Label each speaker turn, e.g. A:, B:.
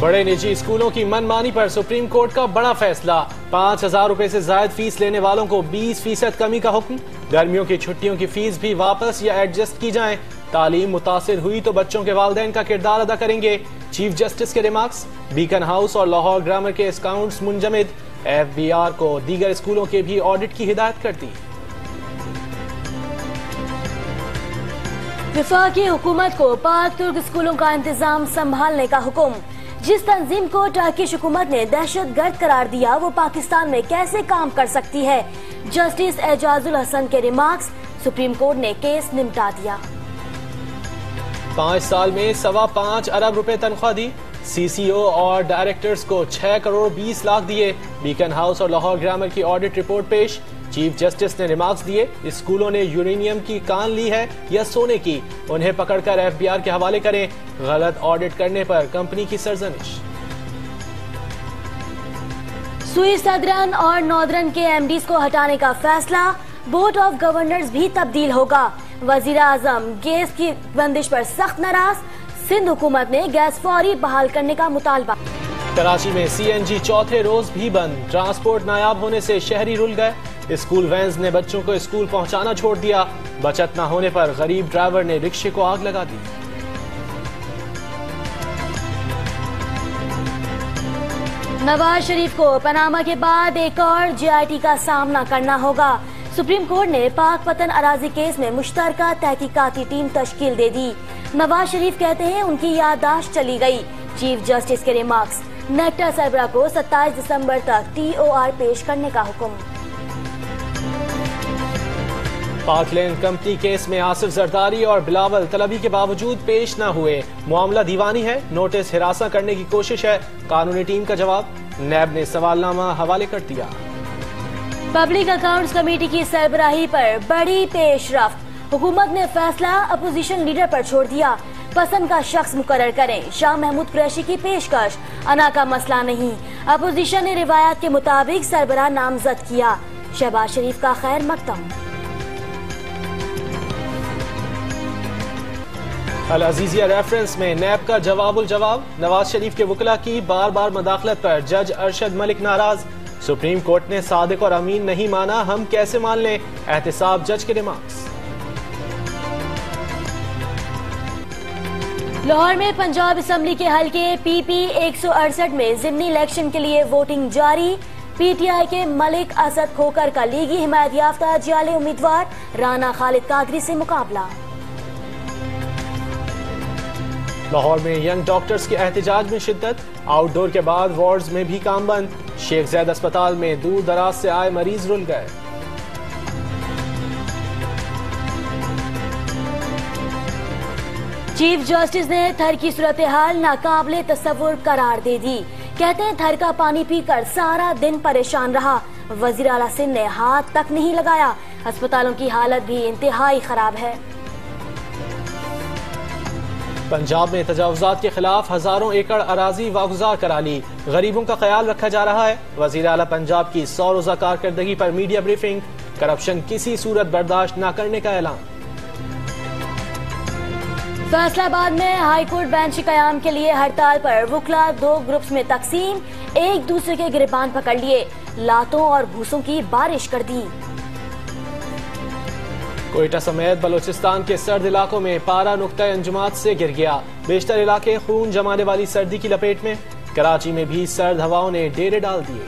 A: بڑے نجی اسکولوں کی من مانی پر سپریم کورٹ کا بڑا فیصلہ 5,000 روپے سے زائد فیس لینے والوں کو 20% کمی کا حکم. گرمیوں کی چھٹیوں کی فیس بھی واپس یا ایڈجسٹ کی جائیں. تعلیم متاثر ہوئی تو بچوں کے والدین کا کردار ادا کریں گے. چیف جسٹس کے ریمارکس. بیکن ہاؤس اور لاہور گرامر کے اکاؤنٹس منجمد. FBR کو دیگر اسکولوں کے بھی آڈٹ کی ہدایت کر دی.
B: وفاقی حکومت کو پاک ترک اسکولوں کا انتظام سنبھالنے کا حکم. جس تنظیم کو ٹرکش حکومت نے دہشت گرد قرار دیا وہ پاکستان میں کیسے کام کر سکتی ہے؟ جسٹس اعجاز الحسن کے ریمارکس. سپریم کورٹ نے کیس نمٹا دیا.
A: 5 سال میں 5.25 ارب روپے تنخواہ دی. CCO اور ڈائریکٹرز کو 6 کروڑ 20 لاکھ دیے. بیکن ہاؤس اور لاہور گرامر کی آڈٹ رپورٹ پیش. چیف جسٹس نے ریمارکس دیے. اسکولوں نے یورینیم کی کان لی ہے یا سونے کی؟ انہیں پکڑ کر FBR کے حوالے کریں. غلط آڈٹ کرنے پر کمپنی کی سرزنش.
B: سوئی صدرن اور ناردرن کے MDs کو ہٹانے کا فیصلہ. بورڈ آف گورنرز بھی تبدیل ہوگا. وزیر اعظم گیس کی بندش پر سخت ناراض. سندھ حکومت نے گیس فوری بحال کرنے کا مطالبہ.
A: کراچی میں CNG چوتھے روز بھی بند. ٹرانسپورٹ نایاب ہونے سے شہری رل گئے. اسکول وینز نے بچوں کو اسکول پہنچانا چھوڑ دیا. بچت نہ ہونے پر غریب ڈرائیور نے رکشے کو آگ لگا دی.
B: نواز شریف کو پاناما کے بعد ایک اور GIT کا سامنا کرنا ہوگا. سپریم کورٹ نے پاک پتن اراضی کیس میں مشترکہ تحقیقاتی ٹیم تشکیل دے دی. نواز شریف کہتے ہیں ان کی یادداشت چلی گئی. چیف جسٹس کے ریمارکس. نیکٹا سربراہ کو 27 دسمبر تک TOR پیش کرنے کا حکم.
A: پاک لینڈ کمپنی کیس میں آصف زرداری اور بلاول طلبی کے باوجود پیش نہ ہوئے. معاملہ دیوانی ہے. نوٹس ہراساں کرنے کی کوشش ہے. قانونی ٹیم کا جواب. نیب نے سوالنامہ حوالے کر دیا.
B: پبلک اکاؤنٹس کمیٹی کی سربراہی پر بڑی پیش رفت. حکومت نے فیصلہ اپوزیشن لیڈر پر چھوڑ دیا. پسند کا شخص مقرر کریں. شاہ محمود قریشی کی پیشکش. انا کا مسئلہ نہیں. اپوزیشن نے روایات کے مطابق سربراہ نامزد کیا. شہباز شریف کا خیر مقدم.
A: العزیزیہ ریفرنس میں نیب کا جواب الجواب. نواز شریف کے وکلاء کی بار بار مداخلت پر جج ارشد ملک ناراض. سپریم کورٹ نے صادق اور امین نہیں مانا، ہم کیسے مان لیں؟ احتساب جج کے ریمارکس.
B: لاہور میں پنجاب اسمبلی کے حلقے PP 168 میں ضمنی الیکشن کے لیے ووٹنگ جاری. PTI کے ملک اسد کھوکر کا لیگی حمایت یافتہ جعلی امیدوار رانا خالد قادری سے مقابلہ.
A: لاہور میں ینگ ڈاکٹرز کے احتجاج میں شدت. آؤٹ ڈور کے بعد وارڈز میں بھی کام بند. شیخ زید اسپتال میں دور دراز سے آئے مریض رل گئے.
B: چیف جسٹس نے تھر کی صورتحال ناقابل تصور قرار دے دی. کہتے ہیں تھر کا پانی پی کر سارا دن پریشان رہا. وزیر اعلیٰ سندھ نے ہاتھ تک نہیں لگایا. ہسپتالوں کی حالت بھی انتہائی خراب ہے.
A: پنجاب میں تجاوزات کے خلاف ہزاروں ایکڑ اراضی واگزار کرا لی. غریبوں کا خیال رکھا جا رہا ہے. وزیر اعلیٰ پنجاب کی 100 روزہ کارکردگی پر میڈیا بریفنگ. کرپشن کسی صورت برداشت نہ کرنے کا اعلان.
B: فیصلہ آباد میں ہائی کورٹ بینچ قیام کے لیے ہڑتال پر وکلاء 2 گروپس میں تقسیم. ایک دوسرے کے گریبان پکڑ لیے. لاتوں اور بھوسوں کی بارش کر دی.
A: کوئٹہ سمیت بلوچستان کے سرد علاقوں میں پارا نقطہ انجماد سے گر گیا. بیشتر علاقے خون جمانے والی سردی کی لپیٹ میں. کراچی میں بھی سرد ہواؤں نے ڈیرے ڈال دیے.